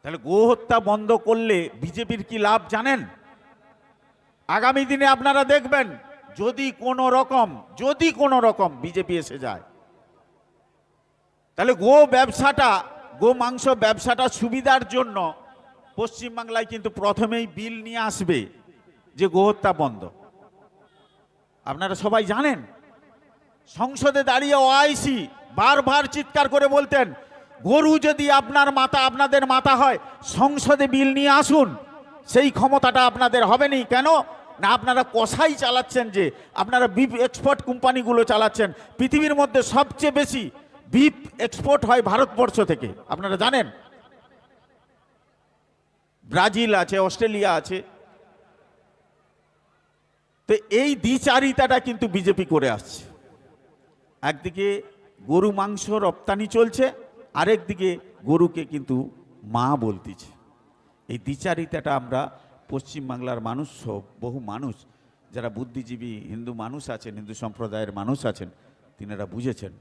তাহলে গো হত্যা বন্ধ করলে বিজেপির কি লাভ জানেন? আগামী দিনে আপনারা দেখবেন যদি কোনো রকম বিজেপি এসে যায়, তাহলে গো মাংস ব্যবসাটা সুবিধার জন্য পশ্চিমবাংলায় কিন্তু প্রথমেই বিল নিয়ে আসবে যে গো হত্যা বন্ধ। আপনারা সবাই জানেন, সংসদে দাঁড়িয়ে ওআইসি বারবার চিৎকার করে বলতেন, গরু যদি আপনাদের মাথা হয়, সংসদে বিল নিয়ে আসুন। সেই ক্ষমতাটা আপনাদের হবে নি। কেন না, আপনারা কসাই চালাচ্ছেন, যে আপনারা বিফ এক্সপোর্ট কোম্পানিগুলো চালাচ্ছেন। পৃথিবীর মধ্যে সবচেয়ে বেশি বিফ এক্সপোর্ট হয় ভারতবর্ষ থেকে, আপনারা জানেন। ব্রাজিল আছে, অস্ট্রেলিয়া আছে। তো এই দ্বিচারিতাটা কিন্তু বিজেপি করে আসছে। একদিকে গরু মাংস রপ্তানি চলছে, আরেকদিকে গরুকে কিন্তু মা বলতেছে। এই দ্বিচারিতাটা আমরা পশ্চিমবাংলার মানুষ, বহু মানুষ যারা বুদ্ধিজীবী হিন্দু মানুষ আছেন, হিন্দু সম্প্রদায়ের মানুষ আছেন, তিনারা বুঝেছেন।